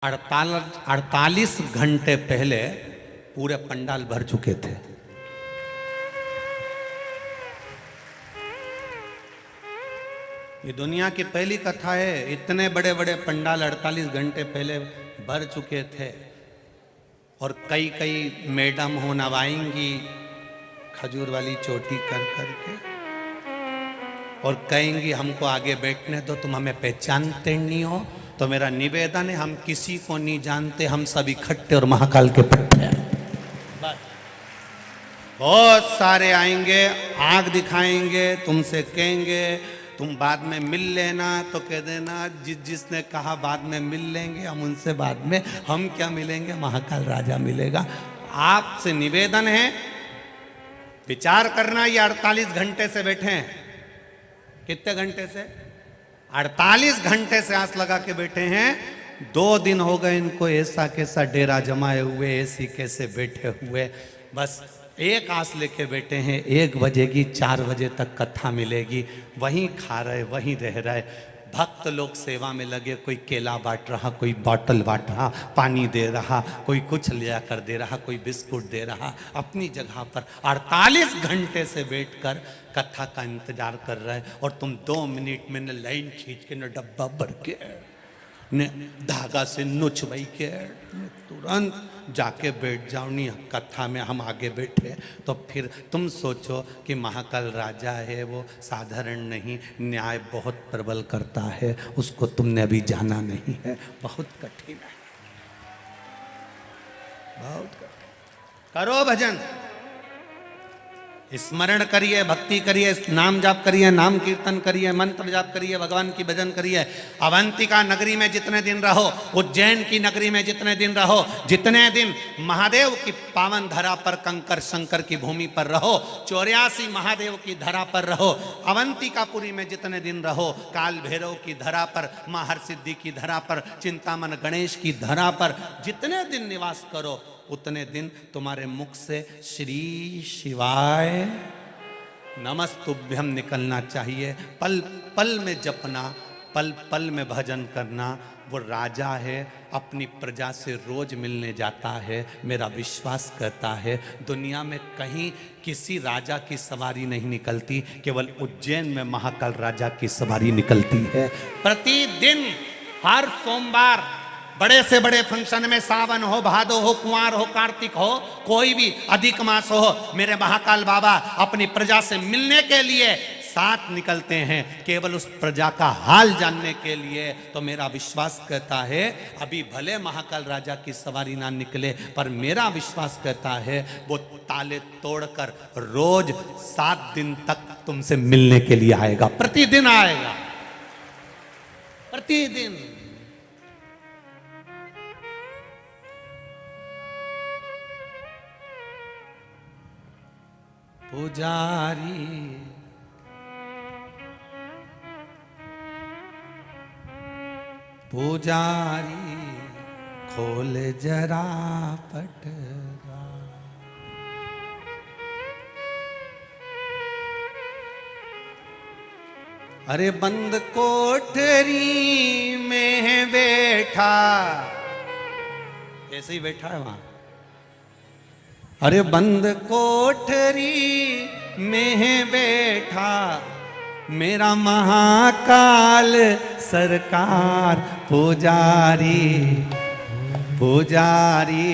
48 घंटे पहले पूरे पंडाल भर चुके थे। ये दुनिया की पहली कथा है। इतने बड़े बड़े पंडाल 48 घंटे पहले भर चुके थे। और कई कई मैडम हो नवाएंगी खजूर वाली चोटी कर करके और कहेंगी हमको आगे बैठने दो, तुम हमें पहचानते नहीं हो। तो मेरा निवेदन है, हम किसी को नहीं जानते, हम सब इकट्ठे और महाकाल के पट्टे हैं। बस बहुत सारे आएंगे, आंख दिखाएंगे, तुमसे कहेंगे तुम बाद में मिल लेना, तो कह देना जिसने कहा बाद में मिल लेंगे, हम उनसे बाद में, हम क्या मिलेंगे, महाकाल राजा मिलेगा। आपसे निवेदन है, विचार करना। ये 48 घंटे से बैठे हैं। कितने घंटे से? 48 घंटे से आस लगा के बैठे हैं। 2 दिन हो गए इनको ऐसा कैसा डेरा जमाए हुए, ऐसी कैसे बैठे हुए। बस एक आस लेके बैठे हैं, 1 बजेगी, 4 बजे तक कथा मिलेगी। वहीं खा रहे, वहीं रह रहे। भक्त लोग सेवा में लगे, कोई केला बांट रहा, कोई बॉटल बांट रहा, पानी दे रहा, कोई कुछ ले कर दे रहा, कोई बिस्कुट दे रहा। अपनी जगह पर 48 घंटे से बैठकर कथा का इंतजार कर रहे हैं। और तुम 2 मिनट में न लाइन खींच के, न डब्बा भर के, ने धागा से नुच बई के, तुरंत जाके बैठ जाओ। नहीं, कथा में हम आगे बैठे तो फिर तुम सोचो कि महाकाल राजा है, वो साधारण नहीं, न्याय बहुत प्रबल करता है। उसको तुमने अभी जाना नहीं है। बहुत कठिन है, बहुत कठिन। करो भजन, स्मरण करिए, भक्ति करिए, नाम जाप करिए, नाम कीर्तन करिए, मंत्र जाप करिए, भगवान की भजन करिए। अवंतिका नगरी में जितने दिन रहो, उज्जैन की नगरी में जितने दिन रहो, जितने दिन महादेव की पावन धरा पर, कंकर शंकर की भूमि पर रहो, 84 महादेव की धरा पर रहो, अवंतिकापुरी में जितने दिन रहो, काल भैरव की धरा पर, मां हरसिद्धि की धरा पर, चिंतामन गणेश की धरा पर जितने दिन निवास करो, उतने दिन तुम्हारे मुख से श्री शिवाय नमस्तुभ्यम निकलना चाहिए। पल पल में जपना, पल पल में भजन करना। वो राजा है, अपनी प्रजा से रोज मिलने जाता है। मेरा विश्वास करता है दुनिया में कहीं किसी राजा की सवारी नहीं निकलती, केवल उज्जैन में महाकाल राजा की सवारी निकलती है। प्रतिदिन हर सोमवार बड़े से बड़े फंक्शन में, सावन हो, भादो हो, कुंवार हो, कार्तिक हो, कोई भी अधिक मास हो, मेरे महाकाल बाबा अपनी प्रजा से मिलने के लिए साथ निकलते हैं, केवल उस प्रजा का हाल जानने के लिए। तो मेरा विश्वास कहता है अभी भले महाकाल राजा की सवारी ना निकले, पर मेरा विश्वास कहता है वो ताले तोड़कर रोज 7 दिन तक तुमसे मिलने के लिए आएगा। प्रतिदिन आएगा, प्रतिदिन। पुजारी पुजारी खोल जरा पटरा, अरे बंद कोठरी में बैठा, ऐसे ही बैठा है वहां। अरे बंद कोठरी में बैठा मेरा महाकाल सरकार। पुजारी पुजारी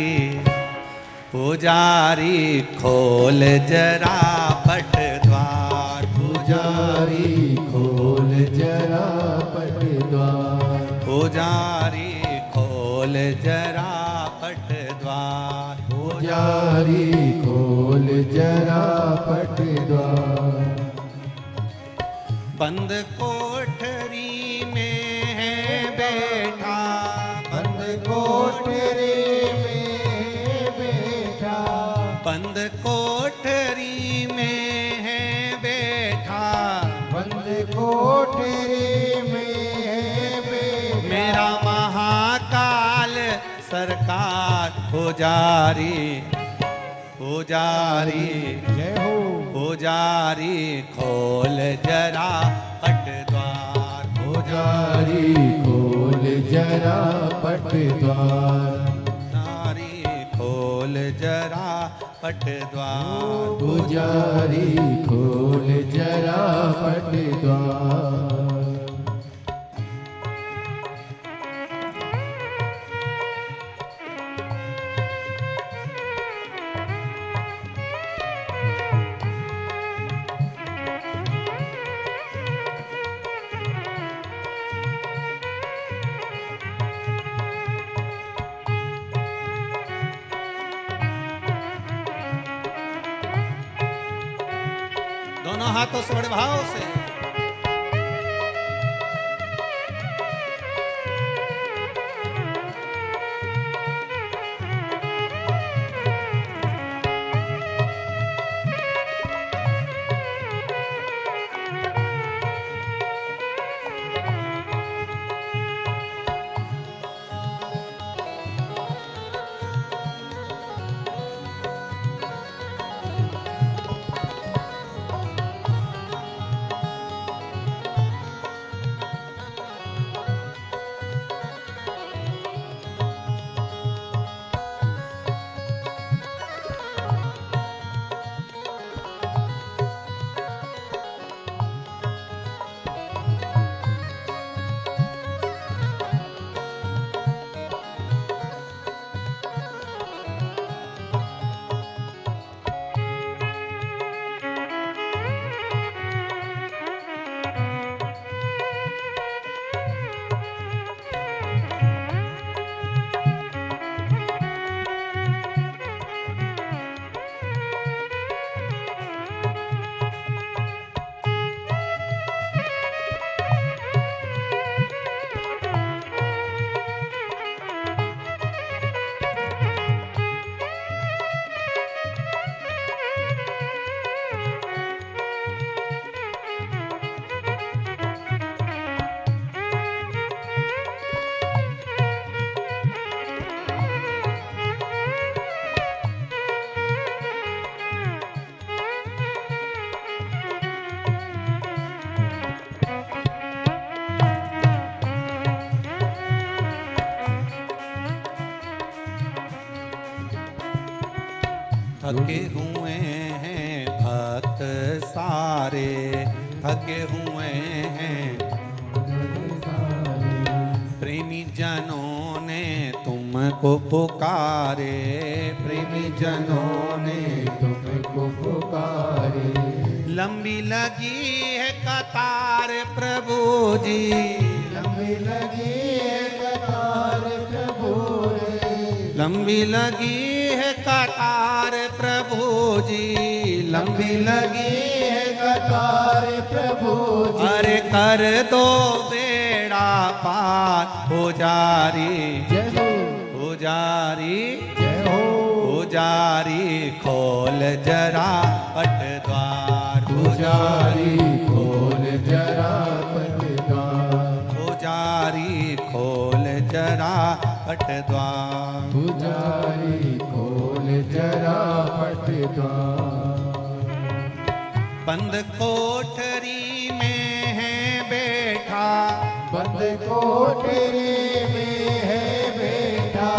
पुजारी खोल जरा पट द्वार, पुजारी खोल जरा पट द्वार, पुजारी खोल जरा पट द्वार, पुजारी खोल जरा पट द्वार। बंद कोठरी में है बैठा, बंद कोठरी में बैठा, बंद कोठरी में है बैठा, बंद कोठरी में बैठा मेरा महाकाल सरकार। पुजारी पुजारी जय हो, पुजारी खोल जरा पट द्वार, पुजारी खोल खोल जरा पट द्वार, पुजारी खोल जरा पट द्वार, पुजारी खोल जरा पट द्वार। दोनों हाथों से बड़े भाव से थके हुए हैं भक्त सारे, थके हुए हैं प्रेमी जनों ने तुमको पुकारे, प्रेमी जनों ने तुमको पुकारे। लंबी लगी है कतार प्रभु जी, लंबी लगी है कतार प्रभु रे, लंबी लगी है कतार प्रभु जी, लंबी लगी है कतार प्रभु जी। अरे कर दो बेड़ा पार पुजारी, जय हो पुजारी जय हो, पुजारी खोल जरा पट द्वार, पुजारी खोल जरा पट द्वार, पुजारी खोल जरा पट द्वार, पुजारी खोल जरा पट द्वार। बंद कोठरी में है बैठा, बंद कोठरी में है बैठा,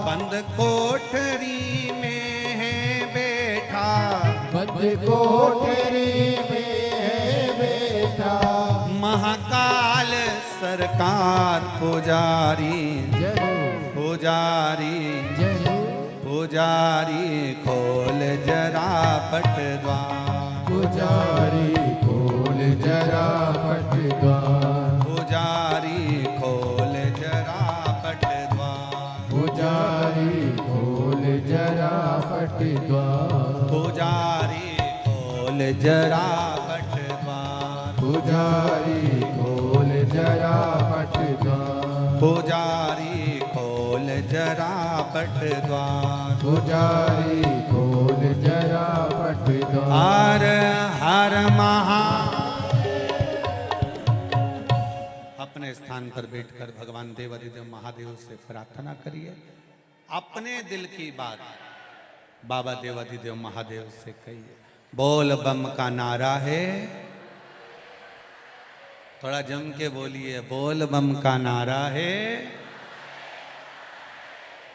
बंद कोठरी में है बैठा, बंद कोठरी में है बैठा। महाकाल सरकार पुजारी, जय हो पुजारी जय हो, पुजारी खोल जरा पट द्वार, पुजारी खोल जरा पट द्वार, पुजारी खोल जरा पट द्वार, पुजारी खोल जरा पट द्वार, पुजारी खोल जरा पट द्वार, पुजारी खोल जरा पट द्वार, पुजारी खोल जरा पट द्वार, पुजारी खोल जरा पट द्वार। हर हर महा। अपने स्थान पर बैठकर भगवान देवाधिदेव महादेव से प्रार्थना करिए, अपने दिल की बात बाबा देवाधिदेव महादेव से कहिए। बोल बम का नारा है, थोड़ा जम के बोलिए, बोल बम का नारा है।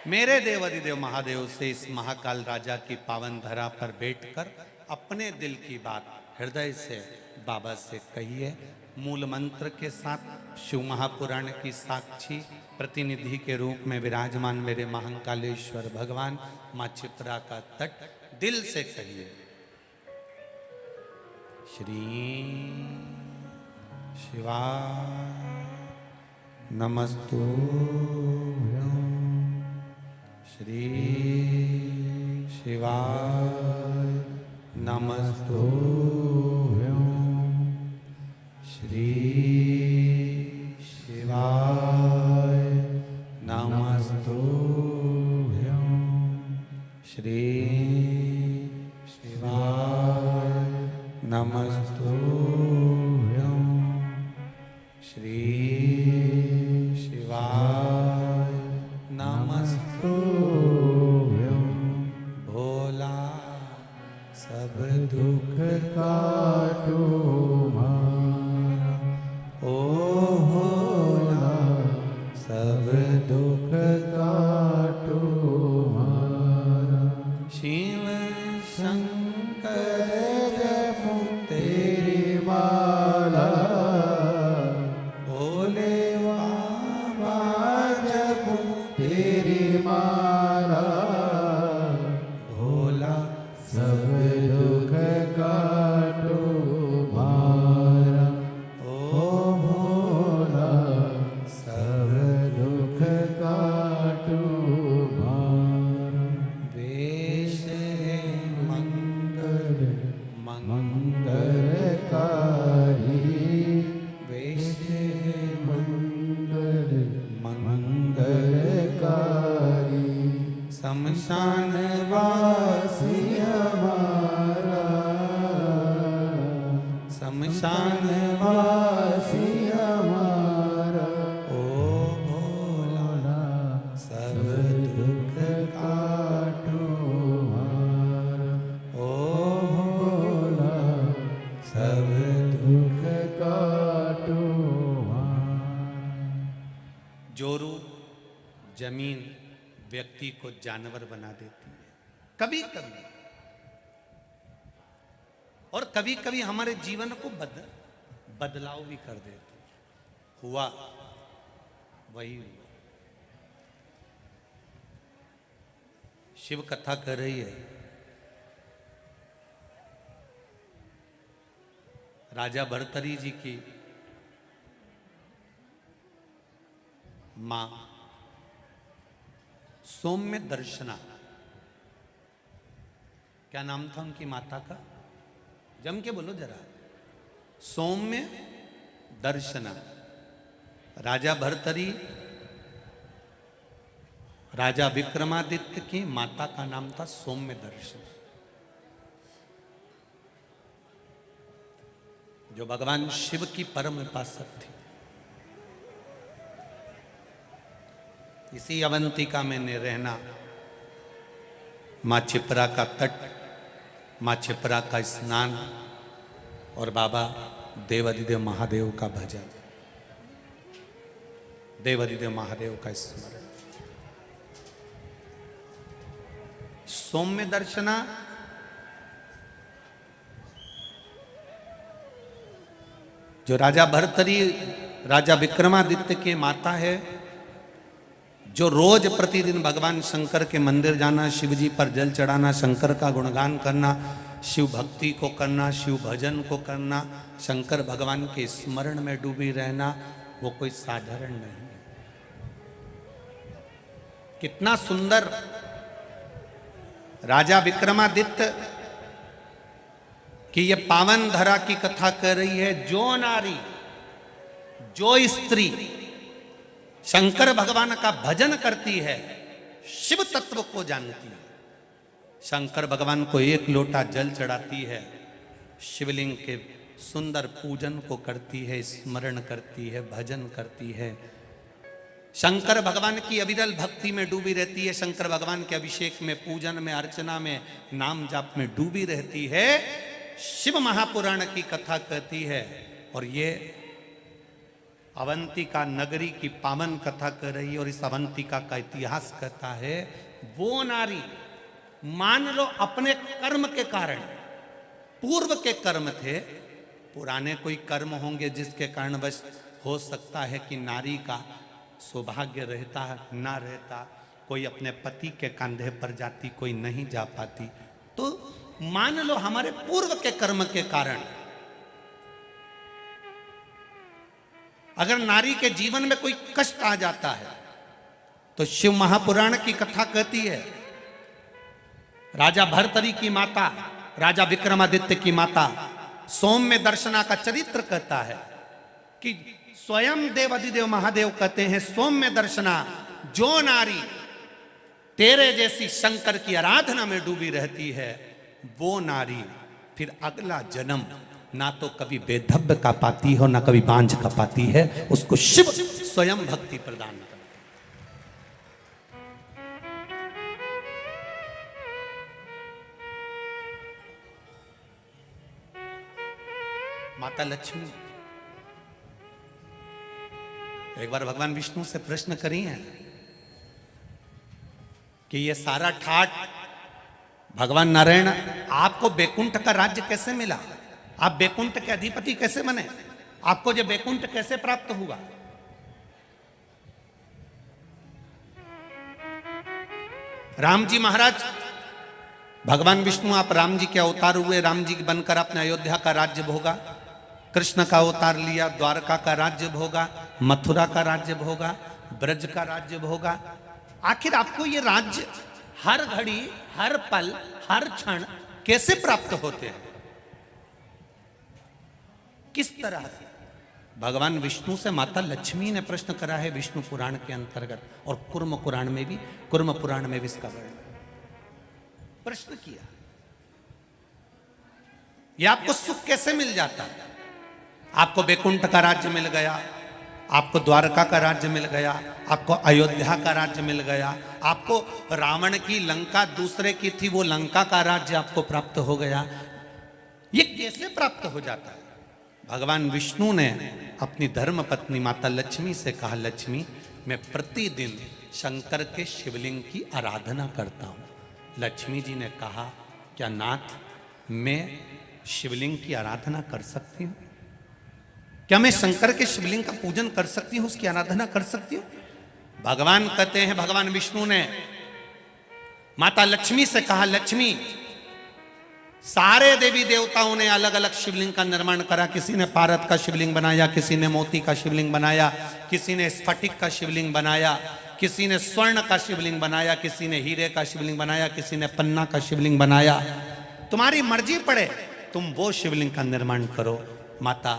मेरे देव अधिदेव महादेव से इस महाकाल राजा की पावन धरा पर बैठकर अपने दिल की बात हृदय से बाबा से कहिए। मूल मंत्र के साथ शिव महापुराण की साक्षी प्रतिनिधि के रूप में विराजमान मेरे महाकालेश्वर भगवान, माँ चित्रा का तट दिल से कहिए। श्री शिवा नमस्तुभ्यं, श्री शिवाय नमस्तुभ्यं, श्री शिवाय नमस्तुभ्यं, श्री शिवाय नमस्तुभ्यं, श्री शिवाय नमस्तुभ्यं। भोला सब दुख काटो मारा, ओ भोला सब दुख काटो मारा। शिव शंकर जपो तेरी माला, भोले बाबा जपो तेरी माला। भोला सब दुख काटो मारा, ओ भोला सब दुख काटो मारा। वेश है मंगल मंगलकारी, वेश है मंगल मंगलकारी। शमशान वासी हमारा, शमशान वासी हमारा। ओ भोला सब दुख काटो मारा, ओ भोला सब दुख काटो मारा। जोरू जमीन व्यक्ति को जानवर बना देती है कभी कभी, और कभी कभी हमारे जीवन को बदलाव भी कर देती है। हुआ वही हुआ। शिव कथा कर रही है। राजा भर्तरी जी की मां सौम्य दर्शना, क्या नाम था उनकी माता का? जम के बोलो जरा। सौम्य दर्शना। राजा भर्तरी राजा विक्रमादित्य की माता का नाम था सौम्य दर्शना, जो भगवान शिव की परम उपासक थी। इसी अवंतिका में रहना, माँ चिपरा का तट, माँ चिपरा का स्नान और बाबा देवाधिदेव महादेव का भजन, देवाधिदेव महादेव का स्मरण। सौम्य दर्शना जो राजा भर्तरी राजा विक्रमादित्य के माता है, जो रोज प्रतिदिन भगवान शंकर के मंदिर जाना, शिव जी पर जल चढ़ाना, शंकर का गुणगान करना, शिव भक्ति को करना, शिव भजन को करना, शंकर भगवान के स्मरण में डूबी रहना, वो कोई साधारण नहीं। कितना सुंदर राजा विक्रमादित्य कि ये पावन धरा की कथा कर रही है। जो नारी, जो स्त्री शंकर भगवान का भजन करती है, शिव तत्व को जानती है, शंकर भगवान को एक लोटा जल चढ़ाती है, शिवलिंग के सुंदर पूजन को करती है, स्मरण करती है, भजन करती है, शंकर भगवान की अविरल भक्ति में डूबी रहती है, शंकर भगवान के अभिषेक में, पूजन में, अर्चना में, नाम जाप में डूबी रहती है, शिव महापुराण की कथा कहती है। और ये अवंतिका नगरी की पावन कथा कर रही है और इस अवंतिका का इतिहास कहता है वो नारी, मान लो अपने कर्म के कारण, पूर्व के कर्म थे, पुराने कोई कर्म होंगे जिसके कारण बस हो सकता है कि नारी का सौभाग्य रहता ना रहता, कोई अपने पति के कंधे पर जाती, कोई नहीं जा पाती। तो मान लो हमारे पूर्व के कर्म के कारण अगर नारी के जीवन में कोई कष्ट आ जाता है तो शिव महापुराण की कथा कहती है, राजा भर्तरी की माता, राजा विक्रमादित्य की माता सौम्य दर्शना का चरित्र कहता है कि स्वयं देवादिदेव महादेव कहते हैं, सौम्य दर्शना, जो नारी तेरे जैसी शंकर की आराधना में डूबी रहती है, वो नारी फिर अगला जन्म ना तो कभी बेधब्य का पाती हो ना कभी बांझ का पाती है, उसको शिव स्वयं भक्ति प्रदान करते। माता लक्ष्मी एक बार भगवान विष्णु से प्रश्न करी है कि ये सारा ठाट भगवान नारायण, आपको बैकुंठ का राज्य कैसे मिला, आप बैकुंठ के अधिपति कैसे बने, आपको ये बैकुंठ कैसे प्राप्त हुआ? राम जी महाराज, भगवान विष्णु आप राम जी के अवतार हुए, राम जी बनकर आपने अयोध्या का राज्य भोगा, कृष्ण का अवतार लिया, द्वारका का राज्य भोगा, मथुरा का राज्य भोगा, ब्रज का राज्य भोगा। आखिर आपको ये राज्य हर घड़ी, हर पल, हर क्षण कैसे प्राप्त होते हैं, किस तरह से? भगवान विष्णु से माता लक्ष्मी ने प्रश्न करा है विष्णु पुराण के अंतर्गत, और कुर्म पुराण में भी इसका वर्णन प्रश्न किया। ये आपको सुख कैसे मिल जाता है? आपको बैकुंठ का राज्य मिल गया, आपको द्वारका का राज्य मिल गया, आपको अयोध्या का राज्य मिल गया, आपको रावण की लंका दूसरे की थी वो लंका का राज्य आपको प्राप्त हो गया। ये कैसे प्राप्त हो जाता है? भगवान विष्णु ने अपनी धर्म पत्नी माता लक्ष्मी से कहा, लक्ष्मी मैं प्रतिदिन शंकर के शिवलिंग की आराधना करता हूं। लक्ष्मी जी ने कहा, क्या नाथ मैं शिवलिंग की आराधना कर सकती हूं? क्या मैं शंकर के शिवलिंग का पूजन कर सकती हूं, उसकी आराधना कर सकती हूं? भगवान कहते हैं, भगवान विष्णु ने माता लक्ष्मी से कहा, लक्ष्मी सारे देवी देवताओं ने अलग अलग शिवलिंग का निर्माण करा, किसी ने पारद का शिवलिंग बनाया, किसी ने मोती का शिवलिंग बनाया, किसी ने स्फटिक का शिवलिंग बनाया, किसी ने स्वर्ण का शिवलिंग बनाया, किसी ने हीरे का शिवलिंग बनाया, किसी ने पन्ना का शिवलिंग बनाया। तुम्हारी मर्जी पड़े, तुम वो शिवलिंग का निर्माण करो। माता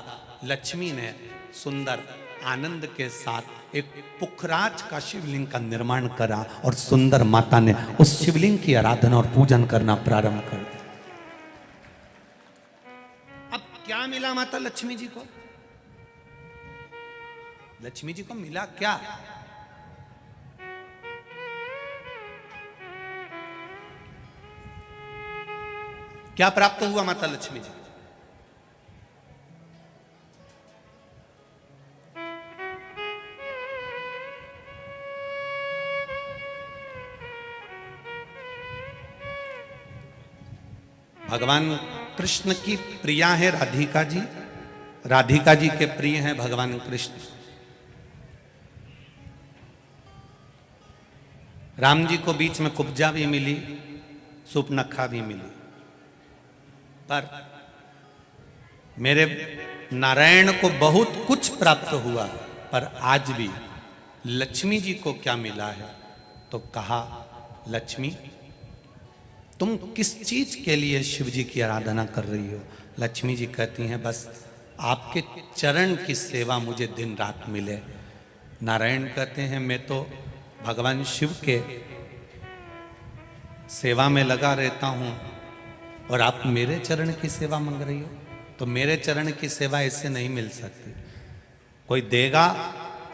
लक्ष्मी ने सुंदर आनंद के साथ एक पुखराज का शिवलिंग का निर्माण करा और सुंदर माता ने उस शिवलिंग की आराधना और पूजन करना प्रारंभ कर दिया। अब क्या मिला माता लक्ष्मी जी को? लक्ष्मी जी को मिला क्या? क्या प्राप्त हुआ माता लक्ष्मी जी? भगवान कृष्ण की प्रिया है राधिका जी, राधिका जी के प्रिय हैं भगवान कृष्ण। राम जी को बीच में कुब्जा भी मिली, सुपनखा भी मिली, पर मेरे नारायण को बहुत कुछ प्राप्त हुआ, पर आज भी लक्ष्मी जी को क्या मिला है? तो कहा, लक्ष्मी तुम किस चीज के लिए शिव जी की आराधना कर रही हो? लक्ष्मी जी कहती हैं, बस आपके चरण की सेवा मुझे दिन रात मिले। नारायण कहते हैं, मैं तो भगवान शिव के सेवा में लगा रहता हूं और आप मेरे चरण की सेवा मांग रही हो? तो मेरे चरण की सेवा ऐसे नहीं मिल सकती। कोई देगा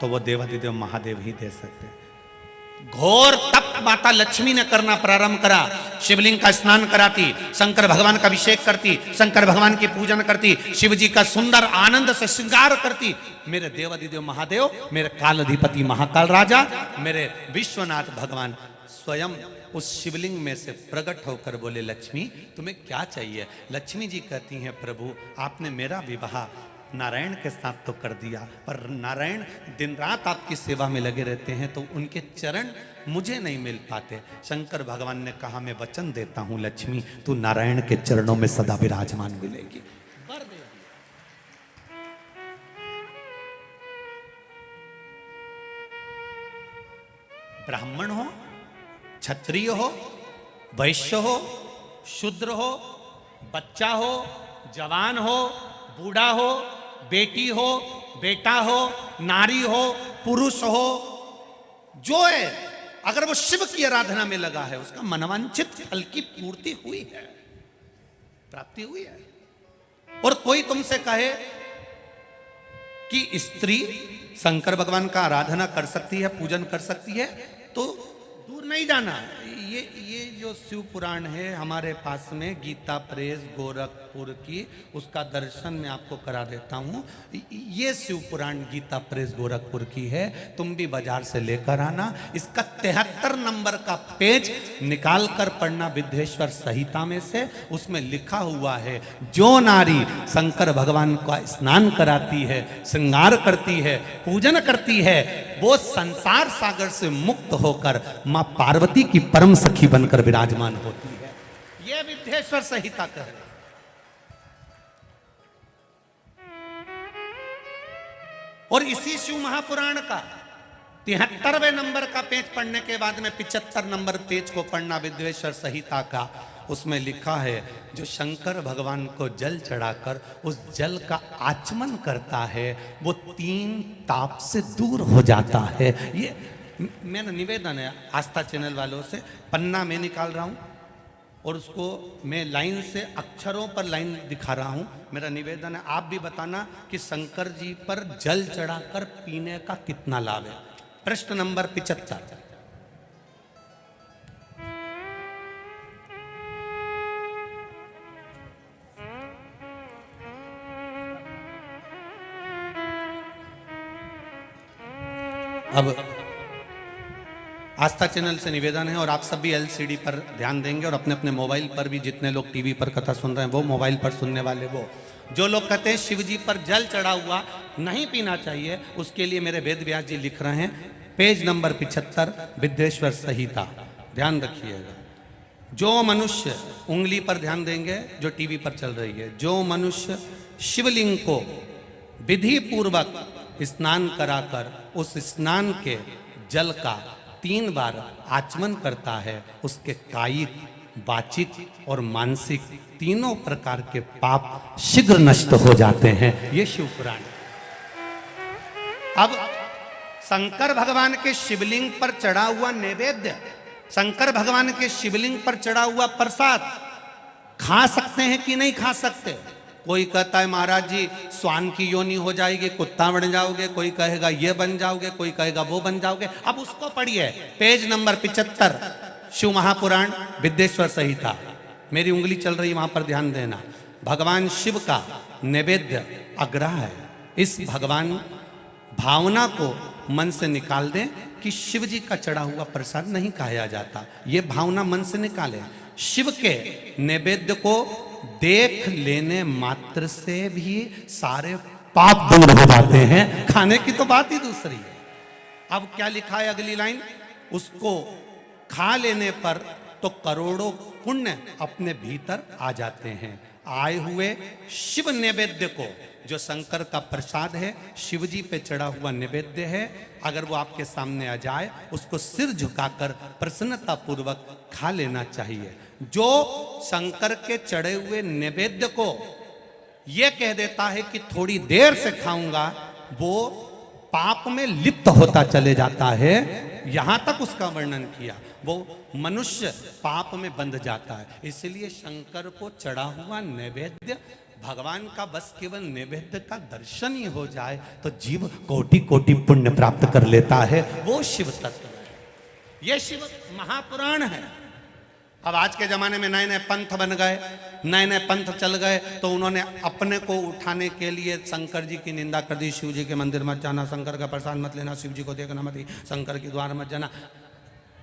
तो वो देवादिदेव महादेव ही दे सकते। घोर तप माता लक्ष्मी ने करना प्रारंभ करा। शिवलिंग का स्नान कराती, शंकर भगवान का अभिषेक करती, शंकर भगवान की पूजन करती, शिव जी का सुंदर आनंद से श्रृंगार करती। मेरे देवाधिदेव महादेव, मेरे काल अधिपति महाकाल राजा, मेरे विश्वनाथ भगवान स्वयं उस शिवलिंग में से प्रकट होकर बोले, लक्ष्मी तुम्हें क्या चाहिए? लक्ष्मी जी कहती हैं, प्रभु आपने मेरा विवाह नारायण के साथ तो कर दिया, पर नारायण दिन रात आपकी सेवा में लगे रहते हैं, तो उनके चरण मुझे नहीं मिल पाते। शंकर भगवान ने कहा, मैं वचन देता हूं लक्ष्मी, तू नारायण के चरणों में सदा विराजमान मिलेगी। ब्राह्मण हो, क्षत्रिय हो, वैश्य हो, शूद्र हो, बच्चा हो, जवान हो, बूढ़ा हो, बेटी हो, बेटा हो, नारी हो, पुरुष हो, जो है अगर वो शिव की आराधना में लगा है, उसका मनवांछित फल की पूर्ति हुई है, प्राप्ति हुई है। और कोई तुमसे कहे कि स्त्री शंकर भगवान का आराधना कर सकती है, पूजन कर सकती है, तो दूर नहीं जाना। ये जो शिव पुराण है हमारे पास में, गीता प्रेस गोरखपुर की, उसका दर्शन मैं आपको करा देता हूँ। ये शिव पुराण गीता प्रेस गोरखपुर की है, तुम भी बाजार से लेकर आना। इसका 73 नंबर का पेज निकाल कर पढ़ना विद्येश्वर संहिता में से। उसमें लिखा हुआ है, जो नारी शंकर भगवान का स्नान कराती है, श्रृंगार करती है, पूजन करती है, वो संसार सागर से मुक्त होकर मां पार्वती की परम सखी बनकर विराजमान होती है। यह विद्येश्वर संहिता कह रहे। और इसी शिव महापुराण का 73वें नंबर का पेज पढ़ने के बाद में 75 नंबर पेज को पढ़ना विद्येश्वर संहिता का। उसमें लिखा है, जो शंकर भगवान को जल चढ़ाकर उस जल का आचमन करता है, वो 3 ताप से दूर हो जाता है। ये मेरा निवेदन है आस्था चैनल वालों से। पन्ना मैं निकाल रहा हूँ और उसको मैं लाइन से, अक्षरों पर लाइन दिखा रहा हूँ। मेरा निवेदन है, आप भी बताना कि शंकर जी पर जल चढ़ाकर पीने का कितना लाभ है। प्रश्न नंबर 75। अब आस्था चैनल से निवेदन है, और आप सब भी एलसीडी पर ध्यान देंगे, और अपने अपने मोबाइल पर भी, जितने लोग टीवी पर कथा सुन रहे हैं वो, मोबाइल पर सुनने वाले वो, जो लोग कहते हैं शिव जी पर जल चढ़ा हुआ नहीं पीना चाहिए, उसके लिए मेरे वेद व्यास जी लिख रहे हैं, पेज नंबर 75 विद्येश्वर संहिता। ध्यान रखिएगा, जो मनुष्य, उंगली पर ध्यान देंगे जो टीवी पर चल रही है, जो मनुष्य शिवलिंग को विधि पूर्वक स्नान कराकर उस स्नान के जल का 3 बार आचमन करता है, उसके कायिक, वाचिक और मानसिक तीनों प्रकार के पाप शीघ्र नष्ट हो जाते हैं। ये शिव पुराण। अब शंकर भगवान के शिवलिंग पर चढ़ा हुआ नैवेद्य, शंकर भगवान के शिवलिंग पर चढ़ा हुआ प्रसाद खा सकते हैं कि नहीं खा सकते? कोई कहता है महाराज जी स्वान की योनि हो जाएगी, कुत्ता बन जाओगे, कोई कहेगा ये बन जाओगे, कोई कहेगा वो बन जाओगे। अब उसको पढ़िए, पेज नंबर 75 शिव महापुराण विद्येश्वर संहिता। मेरी उंगली चल रही, वहां पर ध्यान देना। भगवान शिव का नैवेद्य अग्रह है। इस भगवान भावना को मन से निकाल दें कि शिव जी का चढ़ा हुआ प्रसाद नहीं खाया जाता, ये भावना मन से निकालें। शिव के नैवेद्य को देख लेने मात्र से भी सारे पाप दूर हो जाते हैं, खाने की तो बात ही दूसरी है। अब क्या लिखा है अगली लाइन, उसको खा लेने पर तो करोड़ों पुण्य अपने भीतर आ जाते हैं। आए हुए शिव नैवेद्य को, जो शंकर का प्रसाद है, शिव जी पे चढ़ा हुआ नैवेद्य है, अगर वो आपके सामने आ जाए, उसको सिर झुकाकर प्रसन्नता पूर्वक खा लेना चाहिए। जो शंकर के चढ़े हुए नैवेद्य को ये कह देता है कि थोड़ी देर से खाऊंगा, वो पाप में लिप्त होता चले जाता है। यहां तक उसका वर्णन किया, वो मनुष्य पाप में बंध जाता है। इसलिए शंकर को चढ़ा हुआ नैवेद्य, भगवान का बस केवल नैवेद्य का दर्शन ही हो जाए तो जीव कोटि कोटि पुण्य प्राप्त कर लेता है। वो शिव तत्व है। ये शिव महापुराण है। अब आज के जमाने में नए नए पंथ बन गए, नए नए पंथ चल गए, तो उन्होंने अपने को उठाने के लिए शंकर जी की निंदा कर दी। शिव जी के मंदिर मत जाना, शंकर का प्रसाद मत लेना, शिव जी को देखना मत, शंकर के द्वार मत जाना।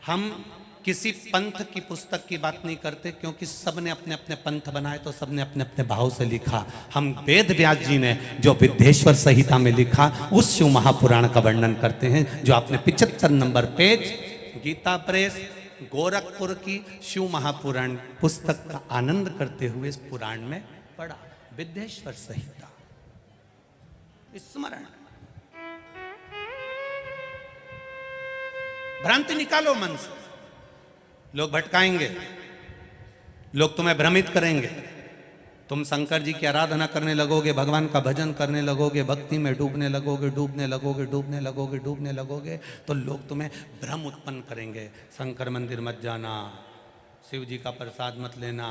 हम किसी पंथ की पुस्तक की बात नहीं करते, क्योंकि सबने अपने अपने पंथ बनाए, तो सबने अपने अपने भाव से लिखा। हम वेद व्यास जी ने जो विद्येश्वर संहिता में लिखा, उस शिव महापुराण का वर्णन करते हैं, जो आपने 75 number page Gita press Gorakhpur की शिव महापुराण पुस्तक का आनंद करते हुए इस पुराण में पढ़ा। विद्येश्वर संहिता स्मरण। भ्रांति निकालो मन से। लोग भटकाएंगे, लोग तुम्हें भ्रमित करेंगे। तुम शंकर जी की आराधना करने लगोगे, भगवान का भजन करने लगोगे, भक्ति में डूबने लगोगे, डूबने लगोगे, डूबने लगोगे, डूबने लगोगे, तो लोग तुम्हें भ्रम उत्पन्न करेंगे। शंकर मंदिर मत जाना, शिव जी का प्रसाद मत लेना,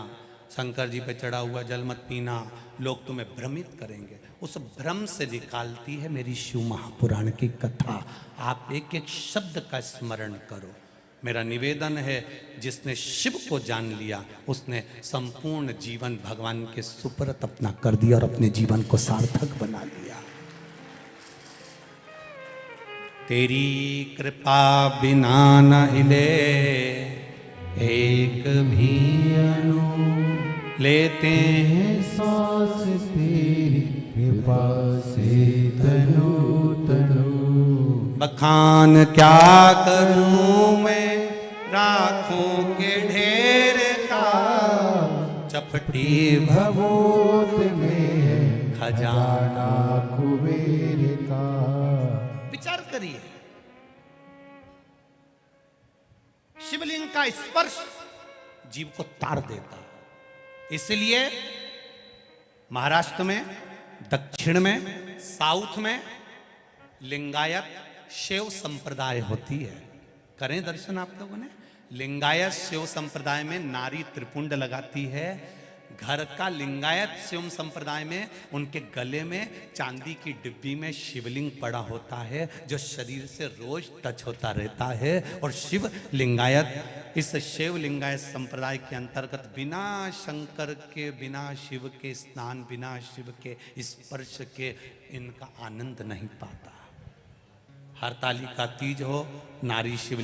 शंकर जी पे चढ़ा हुआ जल मत पीना। लोग तुम्हें भ्रमित करेंगे। उस भ्रम से निकालती है मेरी शिव महापुराण की कथा। आप एक एक शब्द का स्मरण करो। मेरा निवेदन है, जिसने शिव को जान लिया, उसने संपूर्ण जीवन भगवान के सुपुर्द अपना कर दिया और अपने जीवन को सार्थक बना लिया। तेरी कृपा बिना न हिले एक भी अणु, लेते हैं सांस तेरी कृपा से तनु तनु। बखान क्या करूं मैं राखों के ढेर का, चपटी भभूत में खजाना कुबेर का। विचार करिए, शिवलिंग का स्पर्श जीव को तार देता। इसलिए महाराष्ट्र में, दक्षिण में, साउथ में लिंगायत शैव संप्रदाय होती है। करें दर्शन आप लोगों ने। लिंगायत शैव संप्रदाय में नारी त्रिपुंड लगाती है। घर का लिंगायत शिव संप्रदाय में उनके गले में चांदी की डिब्बी में शिवलिंग पड़ा होता है, जो शरीर से रोज टच होता रहता है। और शिव लिंगायत, इस शिव लिंगायत संप्रदाय के अंतर्गत बिना शंकर के, बिना शिव के स्नान, बिना शिव के स्पर्श के इनका आनंद नहीं पाता। हरतालिका तीज हो, नारी शिव